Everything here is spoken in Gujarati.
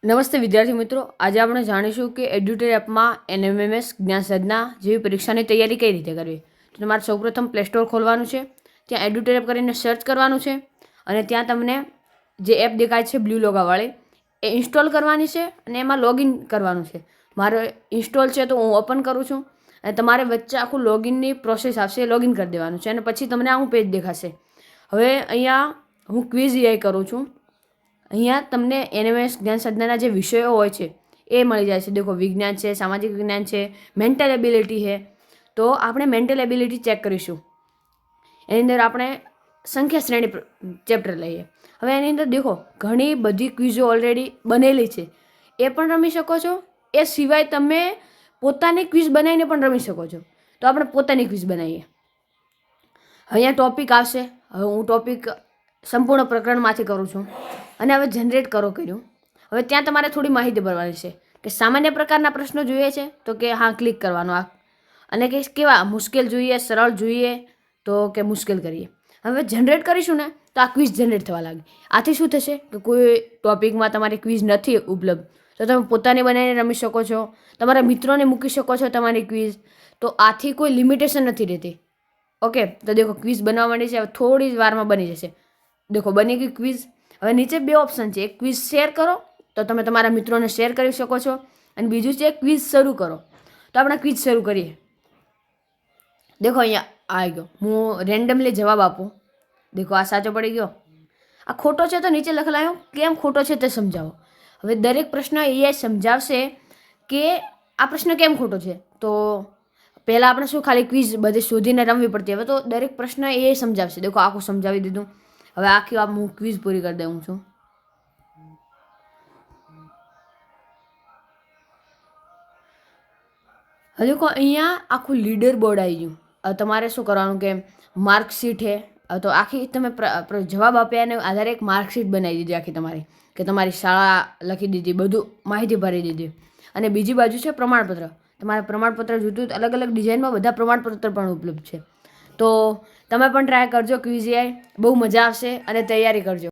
નમસ્તે વિદ્યાર્થી મિત્રો, આજે આપણે જાણીશું કે એડ્યુટેર એપમાં એનએમએમએસ જ્ઞાન સાધના જેવી પરીક્ષાની તૈયારી કઈ રીતે કરવી. તો તમારે સૌપ્રથમ પ્લે સ્ટોર ખોલવાનું છે, ત્યાં એડ્યુટેર એપ કરીને સર્ચ કરવાનું છે અને ત્યાં તમને જે એપ દેખાય છે બ્લુ લોગાવાળી એ ઇન્સ્ટોલ કરવાની છે અને એમાં લોગિન કરવાનું છે. મારે ઇન્સ્ટોલ છે તો હું ઓપન કરું છું અને તમારે વચ્ચે આખું લોગિનની પ્રોસેસ આવશે, લોગિન કરી દેવાનું છે અને પછી તમને આવું પેજ દેખાશે. હવે અહીંયા હું ક્વિઝ એઆઈ કરું છું. અહીંયા તમને એનએમએસ જ્ઞાન સાધનાના જે વિષયો હોય છે એ મળી જાય છે. દેખો, વિજ્ઞાન છે, સામાજિક વિજ્ઞાન છે, મેન્ટલ એબિલિટી છે. તો આપણે મેન્ટલ એબિલિટી ચેક કરીશું. એની અંદર આપણે સંખ્યા શ્રેણી ચેપ્ટર લઈએ. હવે એની અંદર દેખો ઘણી બધી ક્વિઝો ઓલરેડી બનેલી છે, એ પણ રમી શકો છો. એ સિવાય તમે પોતાની ક્વિઝ બનાવીને પણ રમી શકો છો. તો આપણે પોતાની ક્વિઝ બનાવીએ. અહીંયા ટોપિક આવશે. હવે હું ટોપિક સંપૂર્ણ પ્રકરણમાંથી કરું છું અને હવે જનરેટ કર્યું. હવે ત્યાં તમારે થોડી માહિતી ભરવાની છે કે સામાન્ય પ્રકારના પ્રશ્નો જોઈએ છે તો કે હા ક્લિક કરવાનો આ, અને કે કેવા મુશ્કેલ જોઈએ, સરળ જોઈએ તો કે મુશ્કેલ કરીએ. હવે જનરેટ કરીશું ને તો આ ક્વિઝ જનરેટ થવા લાગે. આથી શું થશે કે કોઈ ટોપિકમાં તમારી ક્વિઝ નથી ઉપલબ્ધ તો તમે પોતાને બનાવીને રમી શકો છો, તમારા મિત્રોને મૂકી શકો છો તમારી ક્વિઝ. તો આથી કોઈ લિમિટેશન નથી રહેતી. ઓકે, તો દેખો ક્વિઝ બનવા માંડી છે. હવે થોડી જ વારમાં બની જશે. દેખો બની ગઈ ક્વિઝ. હવે નીચે બે ઓપ્શન છે, એક ક્વિઝ શેર કરો તો તમે તમારા મિત્રોને શેર કરી શકો છો અને બીજું છે ક્વિઝ શરૂ કરો. તો આપણે ક્વિઝ શરૂ કરીએ. દેખો અહીંયા આવી ગયો. હું રેન્ડમલી જવાબ આપું. દેખો આ સાચો પડી ગયો, આ ખોટો છે તો નીચે લખલાયો કેમ ખોટો છે તે સમજાવો. હવે દરેક પ્રશ્ન એ સમજાવશે કે આ પ્રશ્ન કેમ ખોટો છે. તો પહેલાં આપણે શું ખાલી ક્વિઝ બધી શોધીને રમવી પડતી, હવે તો દરેક પ્રશ્ન એ સમજાવશે. દેખો આખું સમજાવી દીધું. હવે આખી હું ક્વિઝ પૂરી કરી દઉં છું. હવે દેખો અહીંયા આખું લીડર બોર્ડ આવી ગયું. હવે તમારે શું કરવાનું કે માર્કશીટ છે તો આખી તમે જવાબ આપ્યા અને આધારે એક માર્કશીટ બનાવી દીધી આખી તમારી, કે તમારી શાળા લખી દીધી, બધું માહિતી ભરી દીધી. અને બીજી બાજુ છે પ્રમાણપત્ર. તમારે પ્રમાણપત્ર જોઈતું અલગ અલગ ડિઝાઇનમાં બધા પ્રમાણપત્ર પણ ઉપલબ્ધ છે. તો તમે પણ ટ્રાય કરજો ક્વિઝ એઆઈ, બહુ મજા આવશે અને તૈયારી કરજો.